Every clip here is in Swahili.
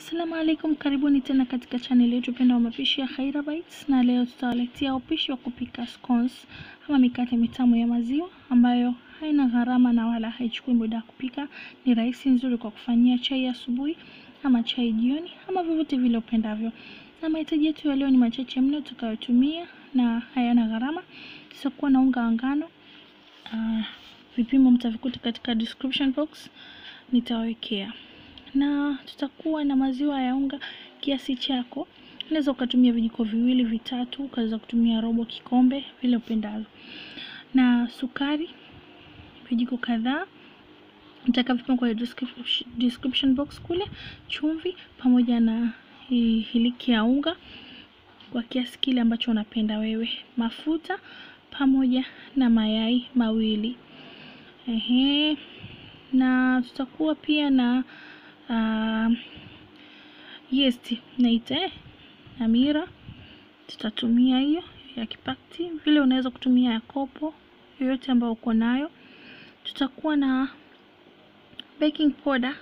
Assalamu alaikum, karibuni tena katika channel yetu pendwa mapishi ya Khaira Bites, na leo tutawaletea upishi wa kupika scones ama mikate mitamu ya maziwa ambayo haina gharama na wala haichukui muda kupika. Ni rahisi, nzuri kwa kufanyia chai asubuhi ama chai jioni ama vyovyote vile upendavyo. Na mahitaji yetu ya leo ni machache mno tutakayotumia na hayana gharama. Tutakuwa na unga wa ngano. Vipimo mtavikuta katika description box nitawekea. Na tutakuwa na maziwa ya unga kiasi chako. Unaweza ukatumia vijiko viwili vitatu, ukaweza kutumia robo kikombe vile upendavyo. Na sukari vijiko kadhaa, nitakavipima kwa description box kule. Chumvi pamoja na hiliki ya unga kwa kiasi kile ambacho unapenda wewe. Mafuta pamoja na mayai mawili. Na tutakuwa pia na yeast naita Amira, tutatumia hiyo ya kipakti, vile unaweza kutumia ya kopo yoyote ambayo uko nayo. Tutakuwa na baking powder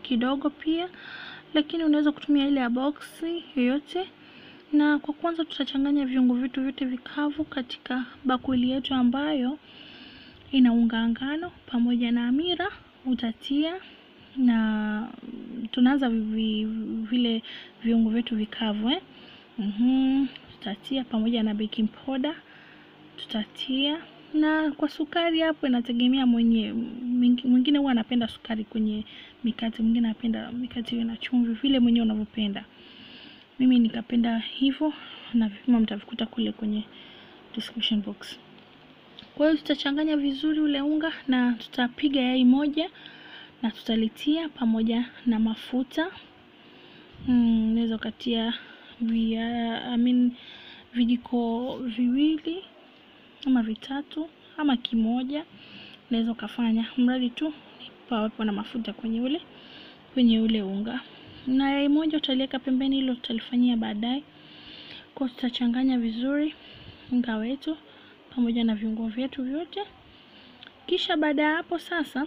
kidogo pia, lakini unaweza kutumia ile ya boxi yoyote. Na kwa kwanza tutachanganya viungo vitu vyote vikavu katika bakuli yetu ambayo ina unga ngano pamoja na Amira. Utatia na tunaanza vile viungo vyetu vikavu tutatia pamoja na baking powder tutatia, na kwa sukari hapo inategemea mwingine huwa anapenda sukari kwenye mikate, mwingine anapenda mikate iwe na chumvi, vile mwenyewe unavyopenda. Mimi nikapenda hivyo, na vipimo mtavikuta kule kwenye description box. Kwa hiyo tutachanganya vizuri ule unga na tutapiga yai moja na tutalitia pamoja na mafuta. Unaweza kutia vijiko viwili ama vitatu ama kimoja, unaweza kufanya mradi tu pawepo na mafuta kwenye ule unga. Na yai moja utaliweka pembeni, hilo tutalifanyia baadaye. Kwa tutachanganya vizuri unga wetu pamoja na viungo vyetu vyote. Kisha baada ya hapo sasa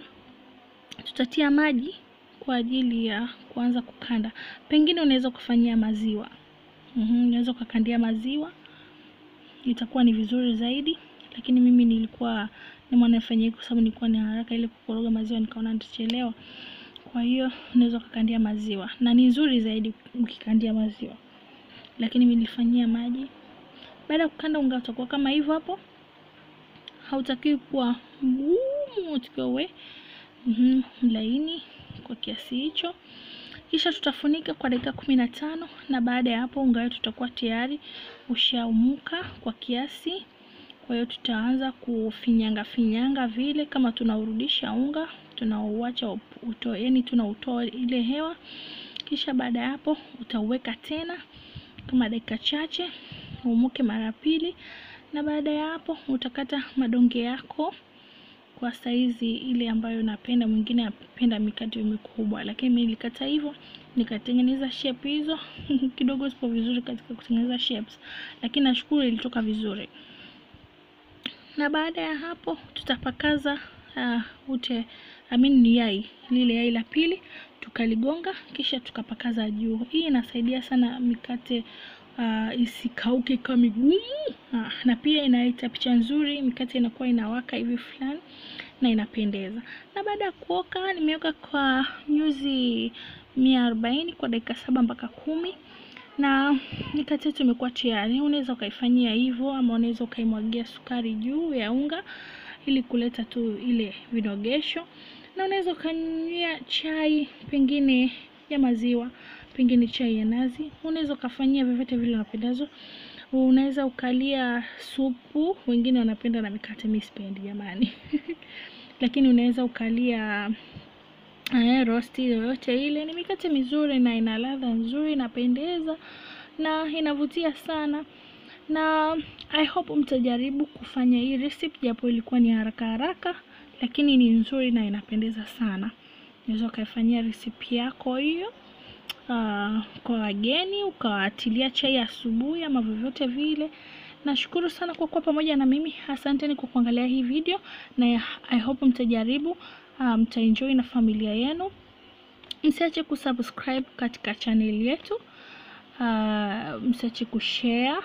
tutatia maji kwa ajili ya kuanza kukanda. Pengine unaweza kufanyia maziwa. Unaweza kukandia maziwa, itakuwa ni vizuri zaidi, lakini mimi nilikuwa nafanya kwa sababu nilikuwa ni haraka ile kukoroga maziwa, nikaona nitachelewa. Kwa hiyo unaweza kukandia maziwa na ni nzuri zaidi ukikandia maziwa, lakini mimi nilifanyia maji. Baada ya kukanda unga utakuwa kama hivyo hapo. Hautakiwi kuwa mgumu, utakiwa laini kwa kiasi hicho. Kisha tutafunika kwa dakika 15, na baada ya hapo unga wetu utakuwa tayari ushaumuka kwa kiasi. Kwa hiyo tutaanza kufinyanga vile kama tunaurudisha unga, tunauacha tunautoa ile hewa. Kisha baada ya hapo utauweka tena kama dakika chache uumuke mara pili, na baada ya hapo utakata madonge yako kwa saizi ile ambayo unapenda. Mwingine anapenda mikate mikubwa, lakini mimi nilikata hivyo, nikatengeneza shape hizo kidogo sipo vizuri katika kutengeneza shapes, lakini nashukuru ilitoka vizuri. Na baada ya hapo tutapakaza yai lile la pili tukaligonga, kisha tukapakaza juu. Hii inasaidia sana mikate isikauke kama migumu, na pia inaleta picha nzuri, mikate inakuwa inawaka hivi fulani na inapendeza. Na baada ya kuoka nimeweka kwa nyuzi 140 kwa dakika 7 mpaka 10, na mikate yetu imekuwa tayari. Unaweza ukaifanyia hivyo ama unaweza ukaimwagia sukari juu ya unga ili kuleta tu ile vinogesho, na unaweza ukanywia chai pengine ya maziwa, pengine chai ya nazi, unaweza ukafanyia vyovyote vile unapendazo. Unaweza ukalia supu, wengine wanapenda na mikate, mimi sipendi jamani lakini unaweza ukalia rosti yoyote ile. Ni mikate mizuri na ina ladha nzuri, inapendeza na inavutia sana. Na I hope mtajaribu kufanya hii recipe, japo ilikuwa ni haraka, lakini ni nzuri na inapendeza sana. Unaweza ukaifanyia recipe yako hiyo kwa wageni, ukawatilia chai asubuhi ama vyovyote vile. Nashukuru sana kwa kuwa pamoja na mimi. Asanteni kwa kuangalia hii video, na I hope mtajaribu, mtaenjoy na familia yenu. Msiache kusubscribe katika channel yetu. Msiache kushare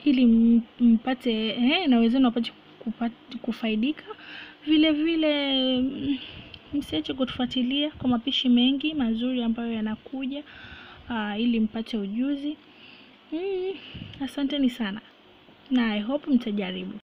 ili mpate na wenzenu wapate kufaidika. Vile vile msiache kutufuatilia kwa mapishi mengi mazuri ambayo yanakuja ili mpate ujuzi. Asanteni sana na I hope mtajaribu.